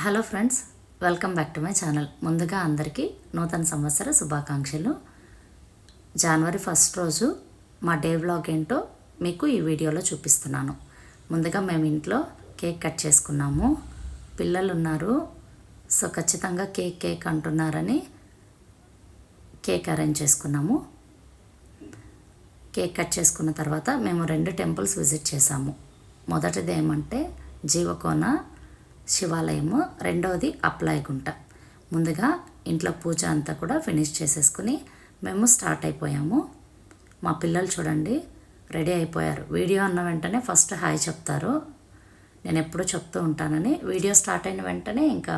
Hello friends, welcome back to my channel. ముందుగా అందరికీ నూతన సంవత్సర శుభాకాంక్షలు. జనవరి 1 రోజు మా డే వ్లాగ్ ఏంటో మీకు ఈ వీడియోలో చూపిస్తున్నాను. ముందుగా మేము ఇంట్లో కేక్ కట్ చేసుకున్నాము. పిల్లలు ఉన్నారు, సో ఖచ్చితంగా కేక్ అంటున్నారని కేక్ అరేంజ్ చేసుకున్నాము. కేక్ కట్ చేసుకున్న తర్వాత మేము 2 టెంపుల్స్ విజిట్ చేసాము. మొదటిది ఏమంటే జీవకోన శివాలయము, రెండవది అప్లాయగుంట. ముందుగా ఇంట్లో పూజ అంతా కూడా ఫినిష్ చేసేసుకుని మేము స్టార్ట్ అయిపోయాము. మా పిల్లలు చూడండి రెడీ అయిపోయారు. వీడియో అన్న వెంటనే ఫస్ట్ హాయ్ చెప్తారు. నేను ఎప్పుడూ చెప్తూ ఉంటానని వీడియో స్టార్ట్ అయిన వెంటనే ఇంకా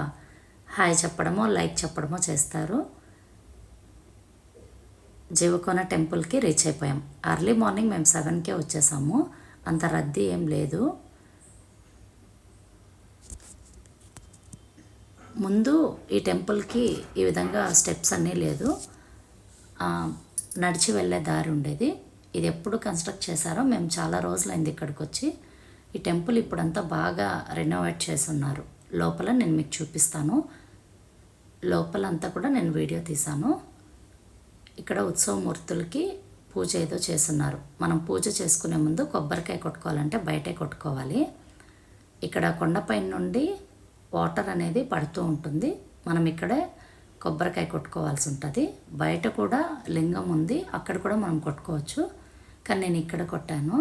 హాయ్ చెప్పడమో లైక్ చెప్పడమో చేస్తారు. జీవకోన టెంపుల్కి రీచ్ అయిపోయాం. ఎర్లీ మార్నింగ్ మేము 7కే వచ్చేసాము. అంత రద్దీ ఏం లేదు. ముందు ఈ టెంపుల్కి ఈ విధంగా స్టెప్స్ అన్నీ లేదు, నడిచి వెళ్ళే దారి ఉండేది. ఇది ఎప్పుడు కన్స్ట్రక్ట్ చేశారో మేము చాలా రోజులైంది ఇక్కడికి వచ్చి. ఈ టెంపుల్ ఇప్పుడంతా బాగా రెనోవేట్ చేసి ఉన్నారు. లోపల నేను మీకు చూపిస్తాను. లోపలంతా కూడా నేను వీడియో తీశాను. ఇక్కడ ఉత్సవమూర్తులకి పూజ ఏదో చేస్తున్నారు. మనం పూజ చేసుకునే ముందు కొబ్బరికాయ కొట్టుకోవాలంటే బయటే కొట్టుకోవాలి. ఇక్కడ కొండపై నుండి వాటర్ అనేది పడుతూ ఉంటుంది. మనం ఇక్కడే కొబ్బరికాయ కొట్టుకోవాల్సి ఉంటుంది. బయట కూడా లింగం ఉంది, అక్కడ కూడా మనం కొట్టుకోవచ్చు. కానీ నేను ఇక్కడ కొట్టాను.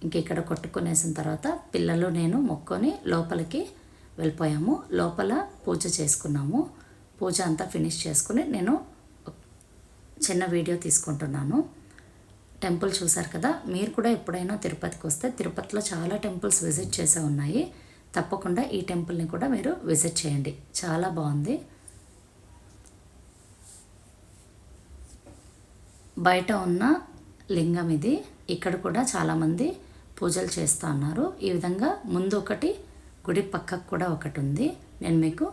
ఇంక ఇక్కడ కొట్టుకునేసిన తర్వాత పిల్లలు నేను మొక్కొని లోపలికి వెళ్ళిపోయాము. లోపల పూజ చేసుకున్నాము. పూజ అంతా ఫినిష్ చేసుకుని నేను చిన్న వీడియో తీసుకుంటున్నాను. టెంపుల్ చూశారు కదా. మీరు కూడా ఎప్పుడైనా తిరుపతికి వస్తే తిరుపతిలో చాలా టెంపుల్స్ విజిట్ చేసే ఉన్నాయి. తప్పకుండా ఈ టెంపుల్ని కూడా మీరు విజిట్ చేయండి, చాలా బాగుంది. బయట ఉన్న లింగం ఇది. ఇక్కడ కూడా చాలామంది పూజలు చేస్తూ ఉన్నారు. ఈ విధంగా ముందు ఒకటి, గుడి పక్కకు కూడా ఒకటి ఉంది. నేను మీకు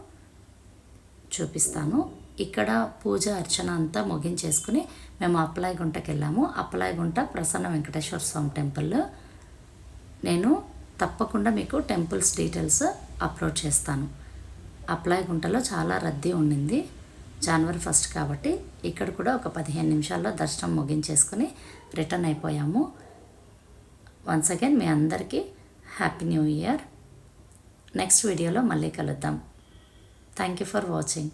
చూపిస్తాను. ఇక్కడ పూజ అర్చన అంతా ముగించేసుకుని మేము అప్పలాయగుంటకి వెళ్ళాము. అప్పలాయగుంట ప్రసన్న వెంకటేశ్వర స్వామి టెంపుల్. నేను తప్పకుండా మీకు టెంపుల్స్ డీటెయిల్స్ అప్లోడ్ చేస్తాను. అప్లాయగుంటలో చాలా రద్దీ ఉండింది జనవరి 1 కాబట్టి. ఇక్కడ కూడా ఒక 15 నిమిషాల్లో దర్శనం ముగించేసుకుని రిటర్న్ అయిపోయాము. వన్స్ అగైన్ మీ అందరికీ హ్యాపీ న్యూ ఇయర్. నెక్స్ట్ వీడియోలో మళ్ళీ కలుద్దాం. Thank you for watching.